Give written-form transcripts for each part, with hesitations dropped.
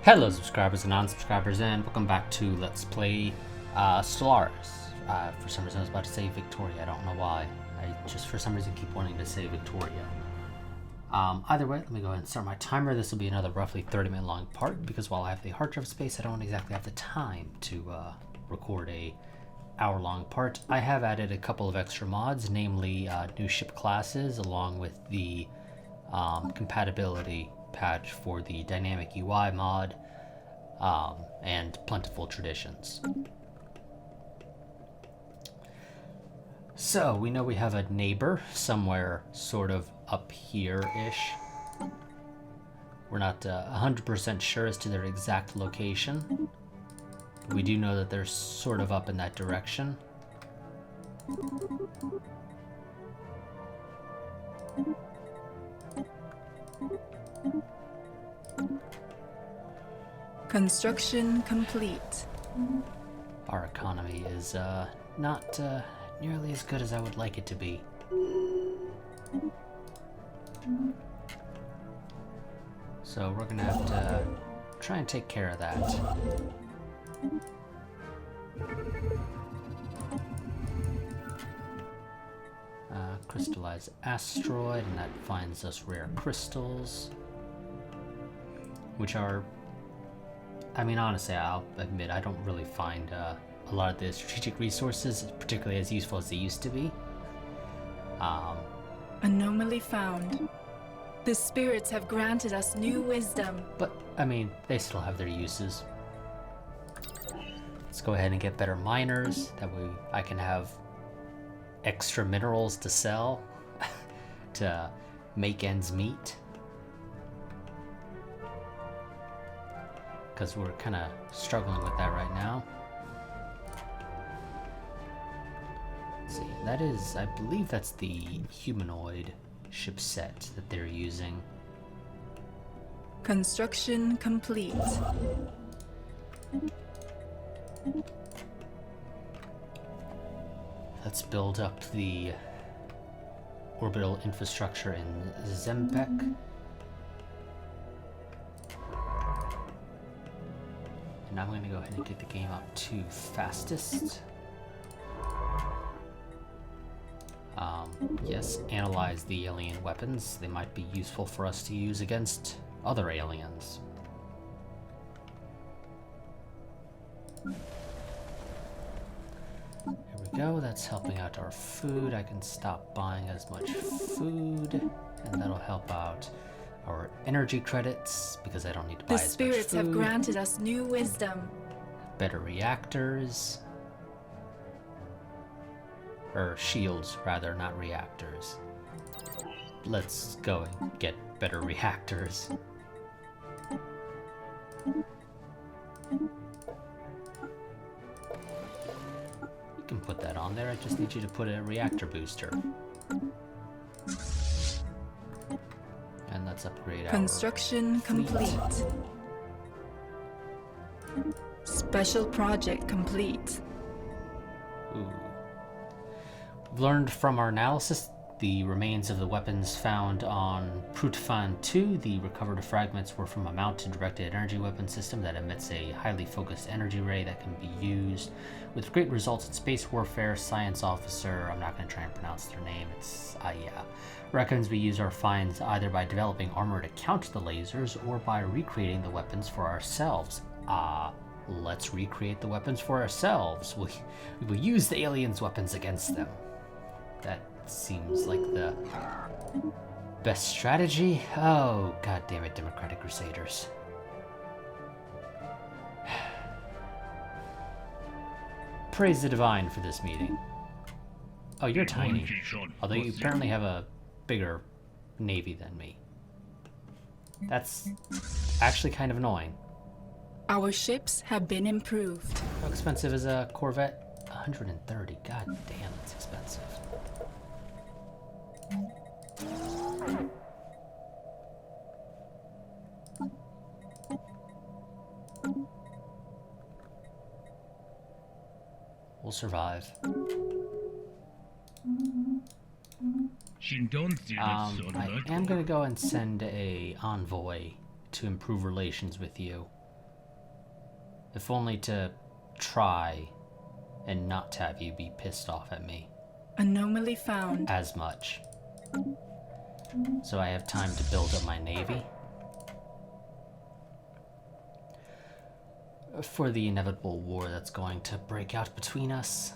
Hello subscribers and non-subscribers, and welcome back to Let's Play Stellaris. For some reason I was about to say Victoria, I don't know why. I just for some reason keep wanting to say Victoria. Either way, let me go ahead and start my timer. This will be another roughly 30-minute long part, because while I have the hard drive space, I don't exactly have the time to record a hour-long part. I have added a couple of extra mods, namely new ship classes, along with the compatibility patch for the dynamic UI mod, and plentiful traditions. So we know we have a neighbor somewhere sort of up here-ish. We're not 100% sure as to their exact location. But we do know that they're sort of up in that direction. Construction complete. Our economy is not nearly as good as I would like it to be. So we're gonna have to try and take care of that. Crystallized asteroid, and that finds us rare crystals, which are, I mean, honestly, I'll admit I don't really find a lot of the strategic resources particularly as useful as they used to be. Anomaly found. The spirits have granted us new wisdom. But, I mean, they still have their uses. Let's go ahead and get better miners. That way I can have extra minerals to sell to make ends meet. Because we're kind of struggling with that right now. Let's see, that is, I believe that's the humanoid ship set that they're using. Construction complete. Let's build up the orbital infrastructure in Zembek. And I'm going to go ahead and get the game up to fastest. Yes, analyze the alien weapons. They might be useful for us to use against other aliens. Here we go, that's helping out our food. I can stop buying as much food, and that'll help out our energy credits, because I don't need to buy as much food. The spirits have granted us new wisdom. Better reactors. Or shields, rather, not reactors. Let's go and get better reactors. You can put that on there, I just need you to put a reactor booster. And let's upgrade our Construction complete. Special project complete. Ooh. We've learned from our analysis the remains of the weapons found on Prutfan 2. The recovered fragments were from a mounted directed energy weapon system that emits a highly focused energy ray that can be used with great results in space warfare. Science officer, I'm not going to try and pronounce their name, it's Aya, reckons we use our finds either by developing armor to counter the lasers or by recreating the weapons for ourselves. Let's recreate the weapons for ourselves. We will use the aliens' weapons against them. That seems like the best strategy. Oh, god damn it, Democratic Crusaders. Praise the divine for this meeting. Oh, you're tiny. Although you apparently have a bigger navy than me. That's actually kind of annoying. Our ships have been improved. How expensive is a Corvette? 130. God damn, that's expensive. We'll survive. I am going to go and send a envoy to improve relations with you. If only to try and not have you be pissed off at me. Anomaly found. As much. So I have time to build up my navy. For the inevitable war that's going to break out between us.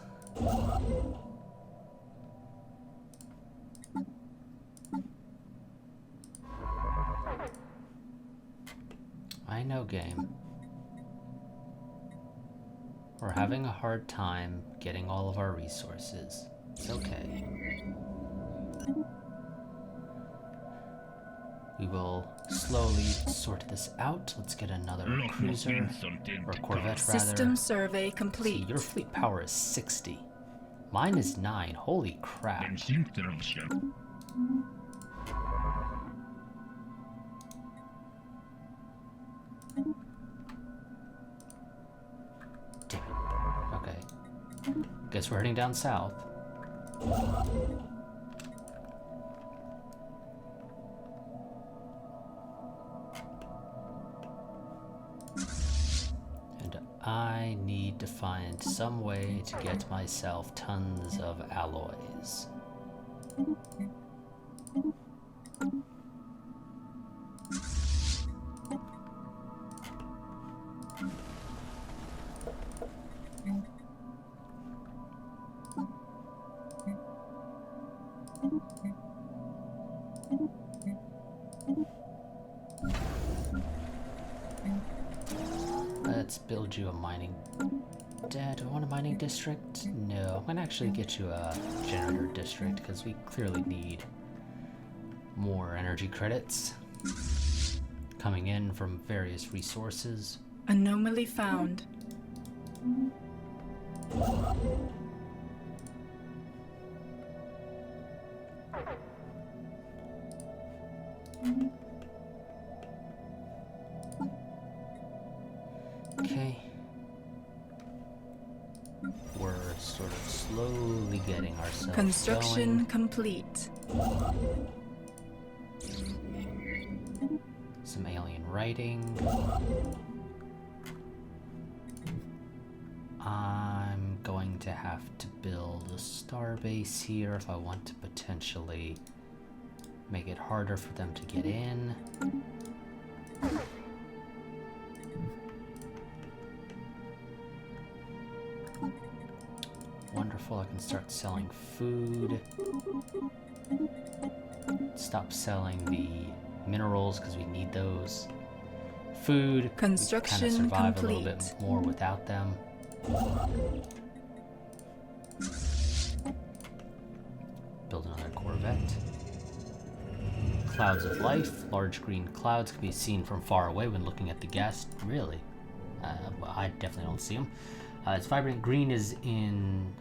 I know, game. We're having a hard time getting all of our resources. It's okay. We will slowly sort this out. Let's get another cruiser, or corvette rather. System survey See, complete. your fleet power is 60. Mine is 9. Holy crap. Damn it. Okay. Guess we're heading down south. And I need to find some way to get myself tons of alloys. Let's build you a mining... do I want a mining district? No, I'm gonna actually get you a generator district because we clearly need more energy credits coming in from various resources. Anomaly found. Okay. We're sort of slowly getting ourselves Construction going. complete. Some alien writing. I'm going to have to build a starbase here if I want to potentially make it harder for them to get in. Wonderful, I can start selling food. Stop selling the minerals because we need those. Food, Construction we kind of survive complete. a little bit more without them. Build another corvette. Clouds of life. Large green clouds can be seen from far away when looking at the gas. Really? Well, I definitely don't see them. Its vibrant green is in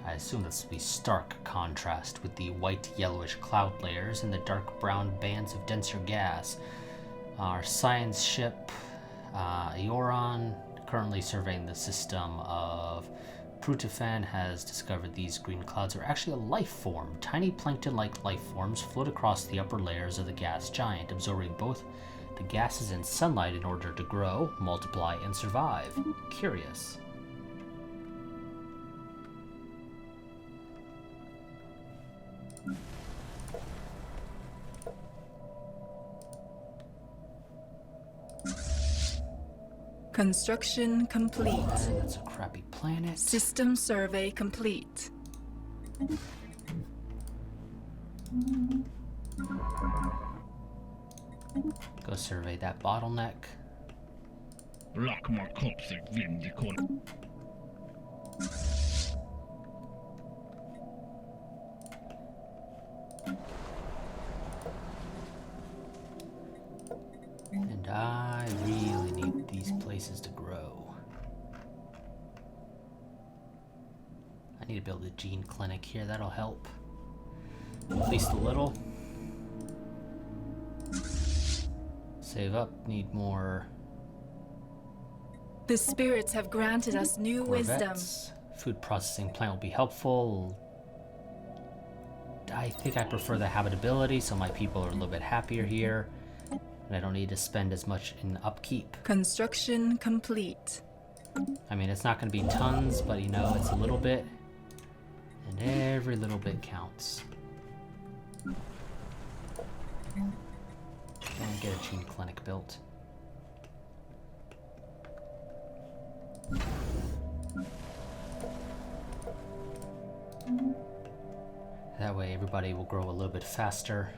I assume this will be stark contrast with the white yellowish cloud layers and the dark brown bands of denser gas. Our science ship, Ioron, currently surveying the system of Prutefan, has discovered these green clouds are actually a life form. Tiny plankton-like life forms float across the upper layers of the gas giant, absorbing both the gases and sunlight in order to grow, multiply, and survive. Curious. Construction complete. That's a crappy planet. System survey complete. Go survey that bottleneck. And I really need these places to grow. I need to build a gene clinic here, that'll help. At least a little. Save up, need more The spirits have granted us new wisdom. corvettes. Food processing plant will be helpful. I think I prefer the habitability, so my people are a little bit happier here. And I don't need to spend as much in upkeep. Construction complete. I mean, it's not going to be tons, but you know, it's a little bit. And every little bit counts. And get a gene clinic built. That way everybody will grow a little bit faster.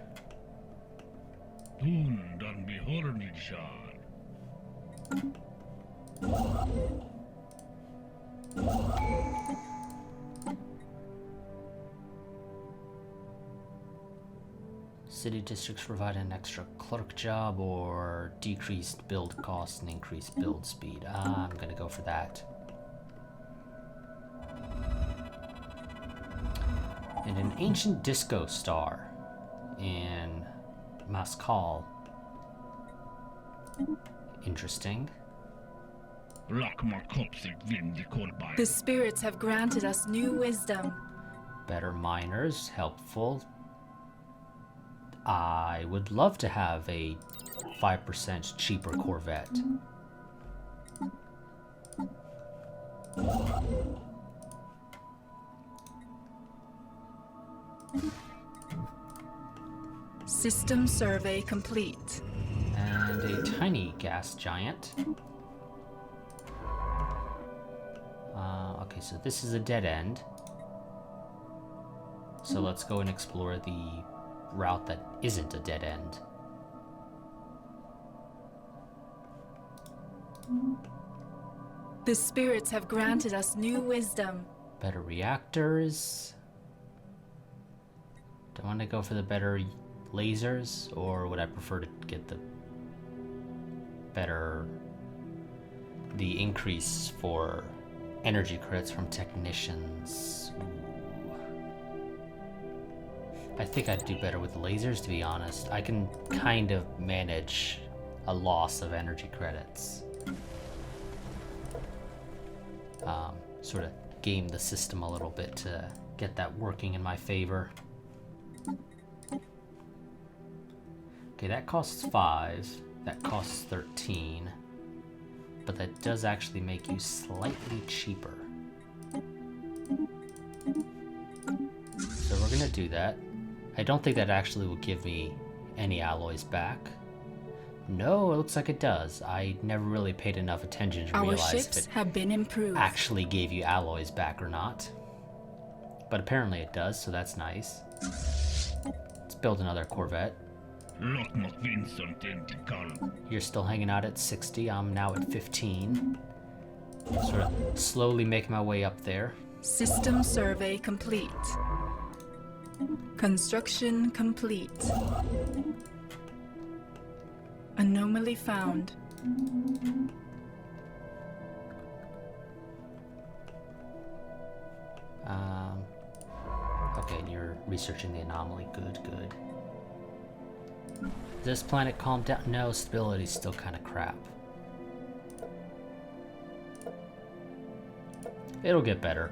City districts provide an extra clerk job or decreased build cost and increased build speed. I'm gonna go for that. And an ancient disco star in Mascal. Interesting. The spirits have granted us new wisdom. Better miners, helpful. I would love to have a 5% cheaper Corvette. System survey complete. And a tiny gas giant. Okay, so this is a dead end. So let's go and explore the route that isn't a dead end. The spirits have granted us new wisdom. Better reactors. Do I want to go for the better lasers, or would I prefer to get the increase for energy credits from technicians? Ooh. I think I'd do better with the lasers, to be honest. I can kind of manage a loss of energy credits. Sort of game the system a little bit to get that working in my favor. Okay, that costs 5. That costs 13. But that does actually make you slightly cheaper. So we're gonna do that. I don't think that actually will give me any alloys back. No, it looks like it does. I never really paid enough attention to Our realize ships if it have been improved. actually gave you alloys back or not. But apparently it does, so that's nice. Let's build another Corvette. You're still hanging out at 60. I'm now at 15. Sort of slowly making my way up there. System survey complete. Construction complete. Anomaly found. Okay, and you're researching the anomaly. Good, good. This planet calmed down? No, stability's still kind of crap. It'll get better.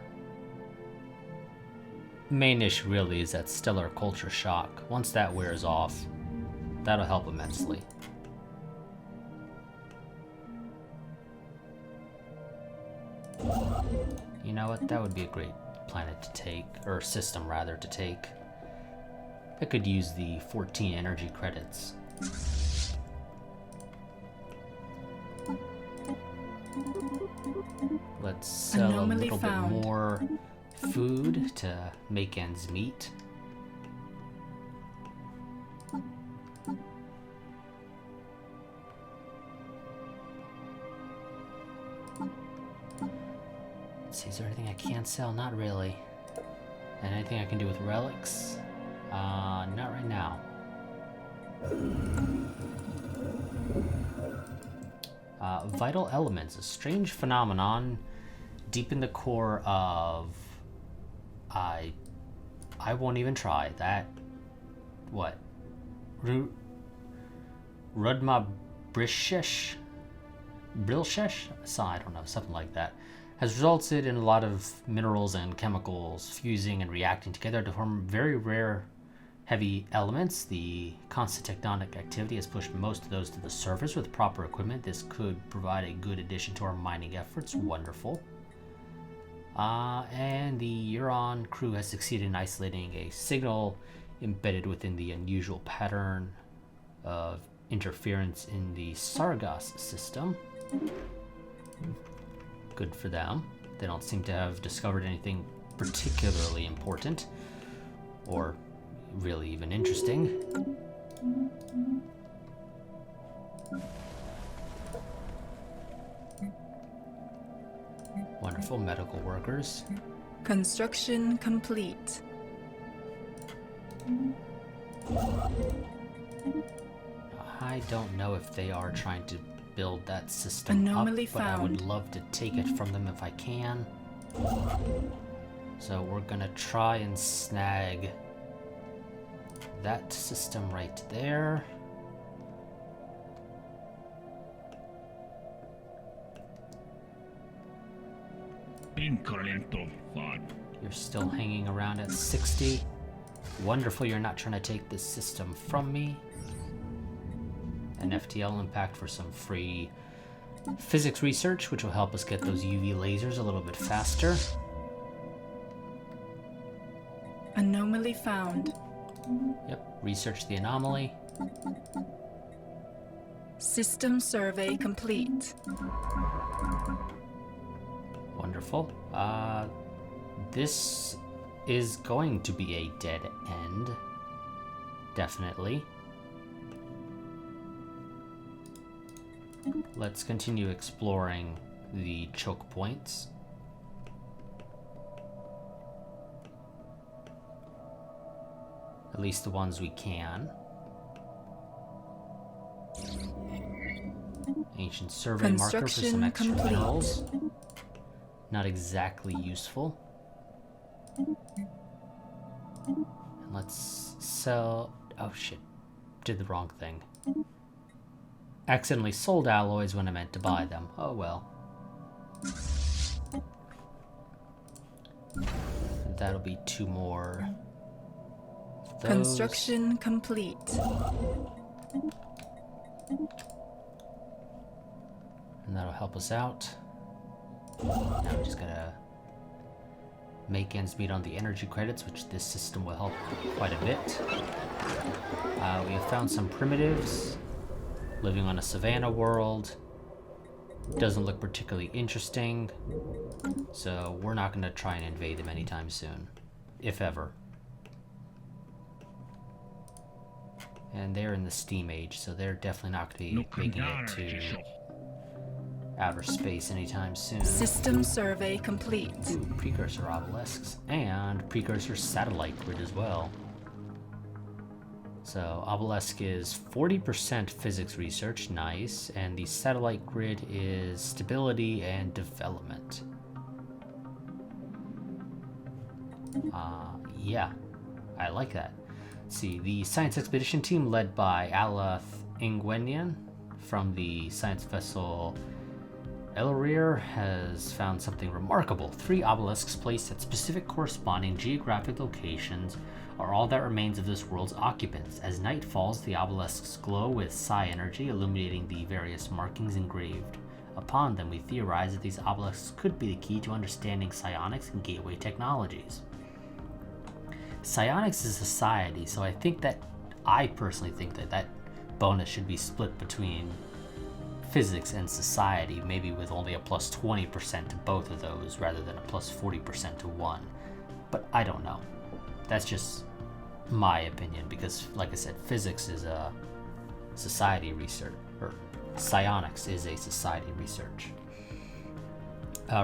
Main issue really is that stellar culture shock. Once that wears off, that'll help immensely. You know what? That would be a great planet to take, or system rather, to take. I could use the 14 energy credits. Let's sell Anomaly a little found. bit more food to make ends meet. Let's see, is there anything I can't sell? Not really. And anything I can do with relics? Not right now. Vital elements, a strange phenomenon deep in the core of... I won't even try that. What? Rudma Brilshesh? So, I don't know, something like that. Has resulted in a lot of minerals and chemicals fusing and reacting together to form very rare Heavy elements. The constant tectonic activity has pushed most of those to the surface. With proper equipment, this could provide a good addition to our mining efforts. Wonderful. And the Euron crew has succeeded in isolating a signal embedded within the unusual pattern of interference in the Sargas system. Good for them. They don't seem to have discovered anything particularly important or really even interesting. Wonderful. Medical workers. Construction complete. I don't know if they are trying to build that system Anomaly up, but I would love to take it from them if I can. So we're gonna try and snag that system right there. Incremental fun. You're still hanging around at 60. Wonderful, you're not trying to take this system from me. An FTL impact for some free physics research, which will help us get those UV lasers a little bit faster. Anomaly found. Yep, research the anomaly. System survey complete. Wonderful. This is going to be a dead end. Definitely. Let's continue exploring the choke points. At least the ones we can. Ancient survey marker for some extra complete. minerals. Not exactly useful. And let's sell... Oh shit. Did the wrong thing. Accidentally sold alloys when I meant to buy them. Oh well. That'll be 2 more. Those. Construction complete. And that'll help us out. Now we just gotta make ends meet on the energy credits, which this system will help quite a bit. We have found some primitives living on a savanna world. Doesn't look particularly interesting, so we're not gonna try and invade them anytime soon, if ever. And they're in the steam age, so they're definitely not gonna be making it to outer space anytime soon. System survey complete. Ooh, precursor obelisks and precursor satellite grid as well. So obelisk is 40% physics research, nice, and the satellite grid is stability and development. Yeah, I like that. Let's see, the science expedition team led by Alath Ingwenian from the science vessel Ellerir has found something remarkable. 3 obelisks placed at specific corresponding geographic locations are all that remains of this world's occupants. As night falls, the obelisks glow with psi energy, illuminating the various markings engraved upon them. We theorize that these obelisks could be the key to understanding psionics and gateway technologies. Psionics is a society, so I personally think that bonus should be split between physics and society, maybe with only a plus 20% to both of those rather than a plus 40% to one. But I don't know. That's just my opinion, because like I said, physics is a society research, or psionics is a society research.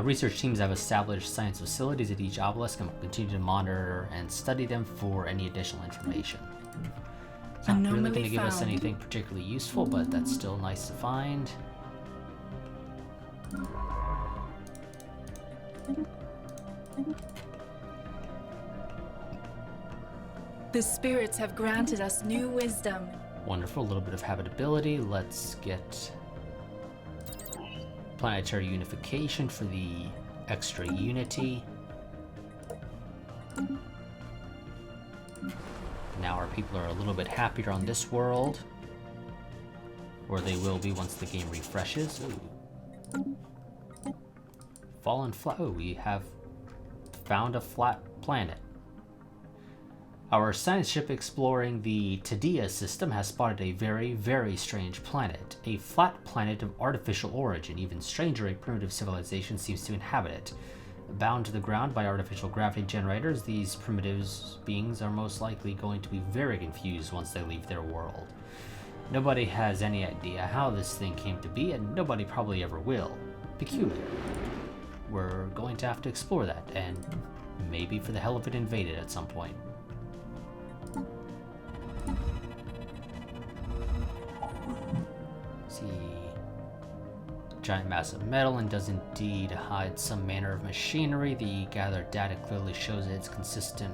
Research teams have established science facilities at each obelisk and will continue to monitor and study them for any additional information. It's not really going to give us anything particularly useful, but that's still nice to find. The spirits have granted us new wisdom. Wonderful, a little bit of habitability. Let's get planetary unification for the extra unity. Now our people are a little bit happier on this world. Or they will be once the game refreshes. Ooh. Fallen flat. Oh, we have found a flat planet. Our science ship exploring the Tadia system has spotted a very, very strange planet. A flat planet of artificial origin. Even stranger, a primitive civilization seems to inhabit it. Bound to the ground by artificial gravity generators, these primitive beings are most likely going to be very confused once they leave their world. Nobody has any idea how this thing came to be, and nobody probably ever will. Peculiar. We're going to have to explore that, and maybe for the hell of it invade it at some point. See, giant mass of metal and does indeed hide some manner of machinery. The gathered data clearly shows that its constituent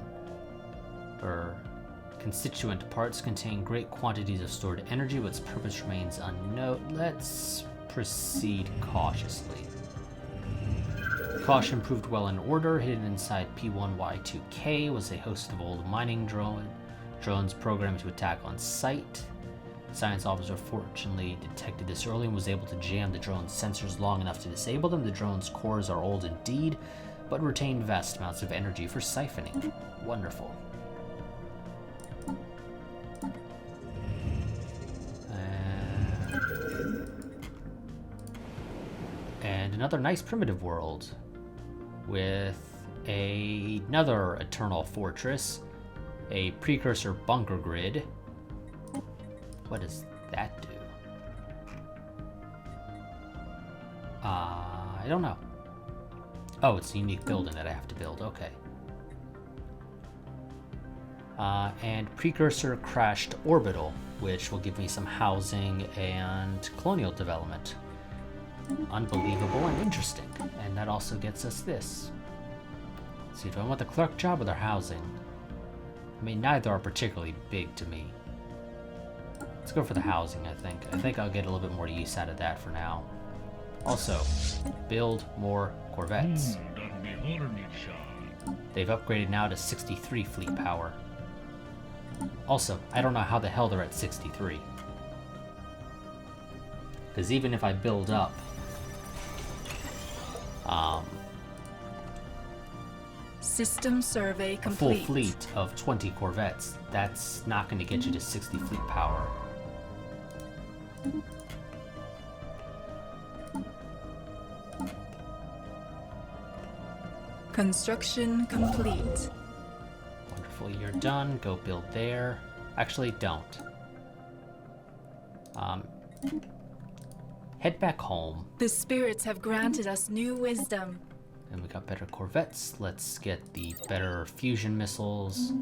parts contain great quantities of stored energy, but its purpose remains unknown. Let's proceed cautiously. Caution proved well in order. Hidden inside P1Y2K was a host of old mining drones programmed to attack on sight. Science officer fortunately detected this early and was able to jam the drone's sensors long enough to disable them. The drone's cores are old indeed, but retain vast amounts of energy for siphoning. Wonderful. And another nice primitive world with another eternal fortress, a precursor bunker grid. What does that do? I don't know. Oh, it's a unique building that I have to build. Okay. And precursor crashed orbital, which will give me some housing and colonial development. Unbelievable and interesting. And that also gets us this. Let's see, do I want the clerk job or the housing? I mean, neither are particularly big to me. Let's go for the housing, I think. I think I'll get a little bit more use out of that for now. Also, build more Corvettes. They've upgraded now to 63 fleet power. Also, I don't know how the hell they're at 63. Because even if I build up System survey a complete. full fleet of 20 Corvettes, that's not going to get you to 60 fleet power. Construction complete. Wonderful, you're done. Go build there. Actually, don't. Head back home. The spirits have granted us new wisdom. And we got better Corvettes. Let's get the better fusion missiles.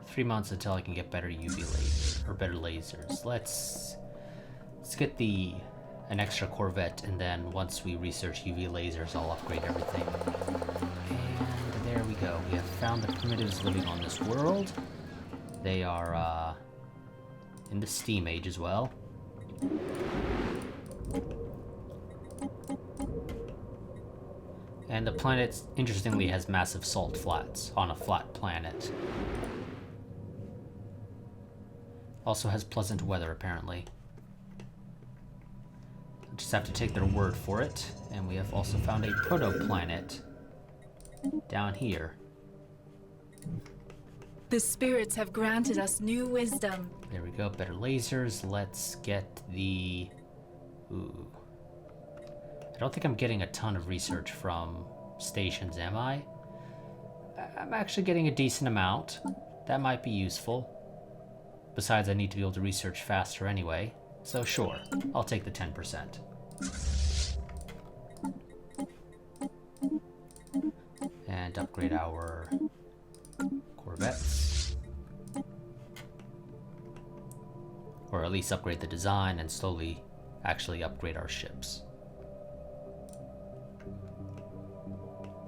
3 months until I can get better UV lasers, or better lasers. Let's get an extra Corvette, and then once we research UV lasers, I'll upgrade everything. And there we go. We have found the primitives living on this world. They are in the Steam Age as well. And the planet, interestingly, has massive salt flats on a flat planet. Also has pleasant weather, apparently. Just have to take their word for it. And we have also found a proto-planet down here. The spirits have granted us new wisdom. There we go, better lasers. Let's get the... Ooh. I don't think I'm getting a ton of research from stations, am I? I'm actually getting a decent amount. That might be useful. Besides, I need to be able to research faster anyway. So sure, I'll take the 10%. And upgrade our Corvettes. Or at least upgrade the design and slowly actually upgrade our ships.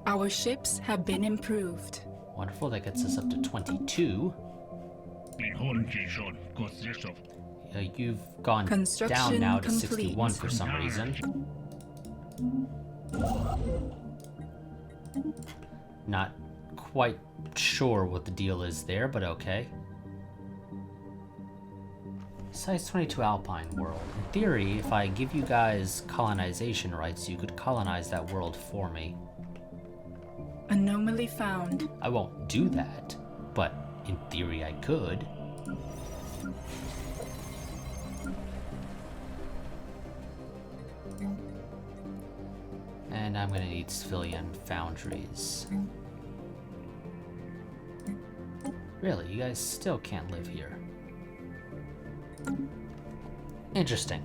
Our ships have been improved. Wonderful, that gets us up to 22. You've gone down now to 61 for some reason. Not quite sure what the deal is there, but okay. Size 22 Alpine world. In theory, if I give you guys colonization rights, you could colonize that world for me. Anomaly found. I won't do that, but in theory I could. And I'm gonna need civilian foundries. Really, you guys still can't live here. Interesting.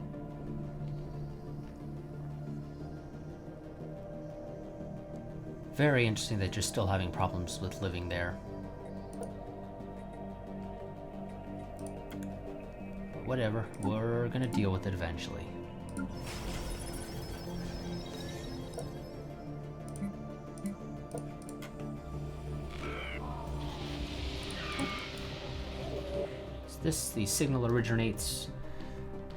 Very interesting that you're still having problems with living there. But whatever, we're gonna deal with it eventually. The signal originates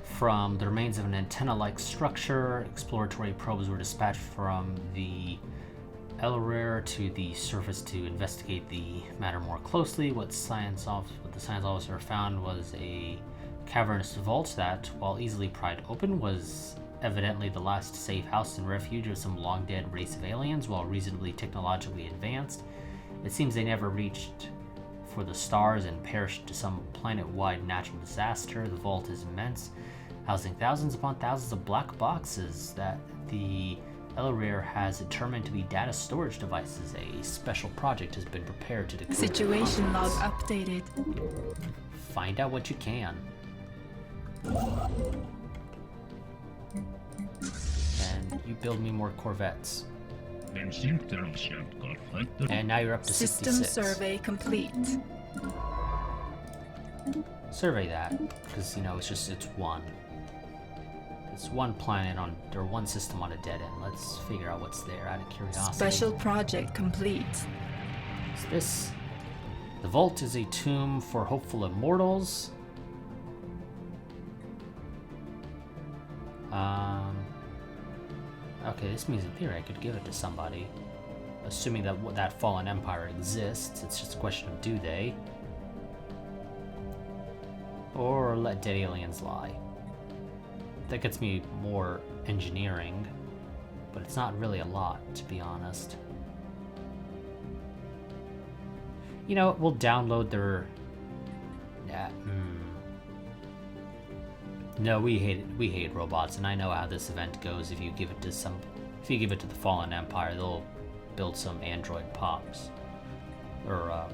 from the remains of an antenna-like structure. Exploratory probes were dispatched from the Elrare to the surface to investigate the matter more closely. What the science officer found was a cavernous vault that, while easily pried open, was evidently the last safe house and refuge of some long-dead race of aliens. While reasonably technologically advanced, it seems they never reached for the stars and perished to some planet-wide natural disaster. The vault is immense, housing thousands upon thousands of black boxes that the Elrare has determined to be data storage devices. A special project has been prepared to decode Situation log updated. Find out what you can. And you build me more Corvettes. And now you're up to System 66. survey complete. Survey that, because you know it's one. It's one planet on, or one system on a dead end. Let's figure out what's there out of curiosity. Special project complete. Is this? The vault is a tomb for hopeful immortals. Okay, this means in theory I could give it to somebody. Assuming that that fallen empire exists, it's just a question of do they? Or let dead aliens lie. That gets me more engineering, but it's not really a lot, to be honest. You know, we'll download their... No, we hate robots, and I know how this event goes. If you give it to the Fallen Empire, they'll build some android pops. Or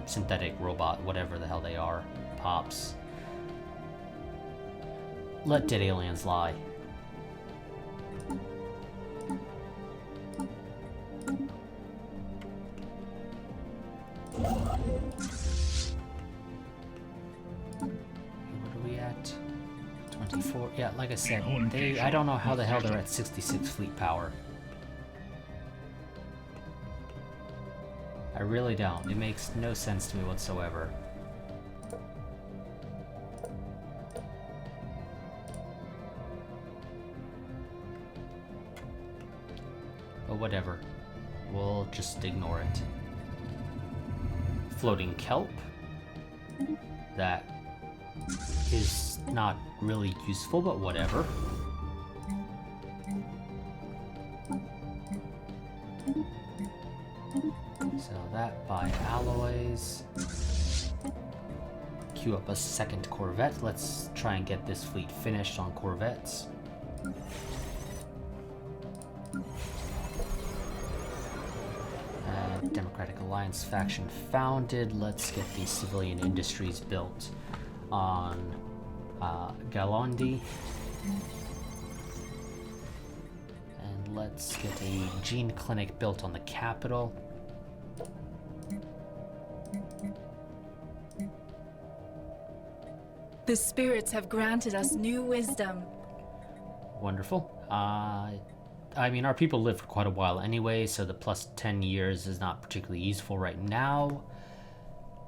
synthetic robot, whatever the hell they are. Pops. Let dead aliens lie. What are we at? 24. Yeah, like I said, I don't know how the hell they're at 66 fleet power. I really don't. It makes no sense to me whatsoever. But whatever. We'll just ignore it. Floating kelp. That is not really useful, but whatever. So that by alloys. Queue up a second Corvette. Let's try and get this fleet finished on Corvettes. Democratic Alliance faction founded. Let's get these civilian industries built on Galondi. And let's get a gene clinic built on the capital. The spirits have granted us new wisdom. Wonderful. I mean, our people live for quite a while anyway, so the plus 10 years is not particularly useful right now.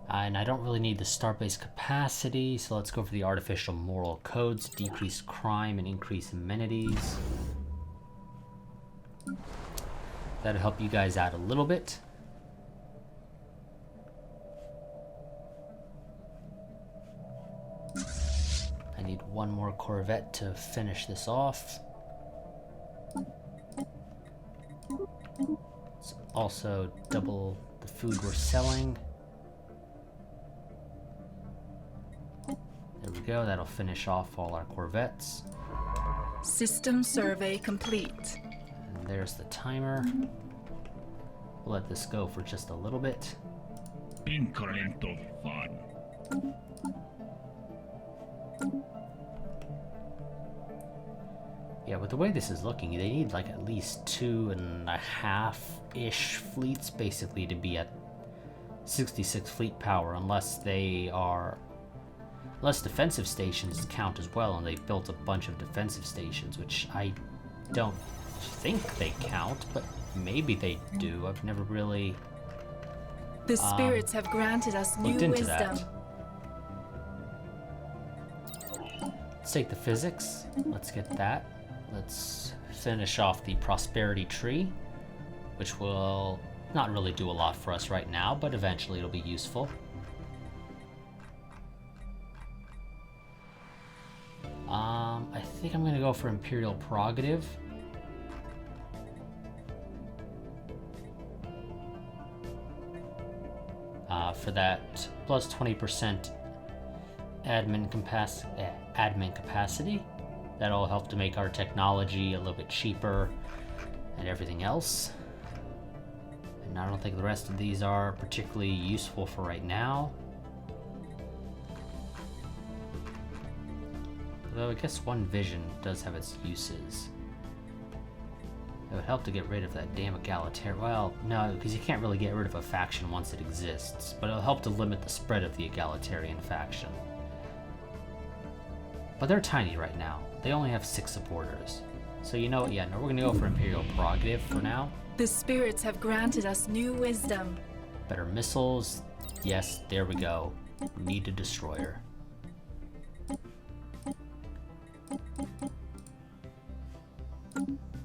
And I don't really need the star-based capacity, so let's go for the artificial moral codes, decrease crime and increase amenities. That'll help you guys out a little bit. need one more Corvette to finish this off. Let's also double the food we're selling. There we go, that'll finish off all our Corvettes. System survey complete. And there's the timer. We'll let this go for just a little bit. Increment of fun. Yeah, with the way this is looking, they need like at least 2.5-ish fleets basically to be at 66 fleet power, unless defensive stations count as well, and they've built a bunch of defensive stations, which I don't think they count, but maybe they do. I've never really The spirits have granted us new looked into wisdom. that. Let's take the physics. Let's get that. Let's finish off the prosperity tree, which will not really do a lot for us right now, but eventually it'll be useful. I think I'm gonna go for Imperial Prerogative. For that plus 20% admin capacity. That'll help to make our technology a little bit cheaper and everything else. And I don't think the rest of these are particularly useful for right now. Although I guess one vision does have its uses. It would help to get rid of that damn egalitarian. Well, no, because you can't really get rid of a faction once it exists, but it'll help to limit the spread of the egalitarian faction. But they're tiny right now. They only have 6 supporters. So you know what, yeah, no, we're gonna go for Imperial Prerogative for now. The spirits have granted us new wisdom. Better missiles. Yes, there we go. Need a destroyer.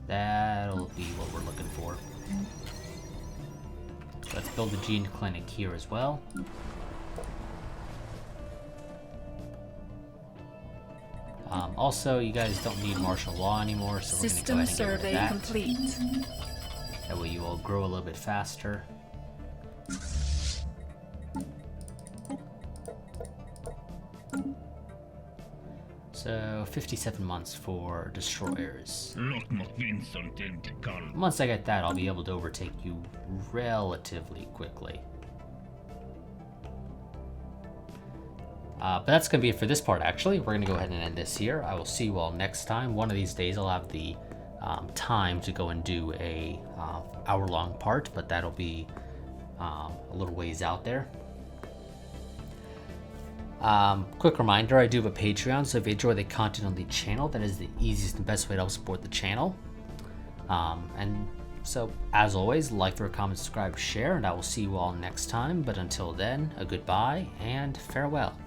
That'll be what we're looking for. Let's build the gene clinic here as well. Also, you guys don't need martial law anymore, so we're System going to go ahead and survey get rid of that. complete. That way you will grow a little bit faster. So 57 months for destroyers. Once I get that, I'll be able to overtake you relatively quickly. But that's going to be it for this part, actually. We're going to go ahead and end this here. I will see you all next time. One of these days I'll have the time to go and do a hour-long part, but that'll be a little ways out there. Quick reminder, I do have a Patreon, so if you enjoy the content on the channel, that is the easiest and best way to help support the channel. And so, as always, like, favorite, comment, subscribe, share, and I will see you all next time. But until then, a goodbye and farewell.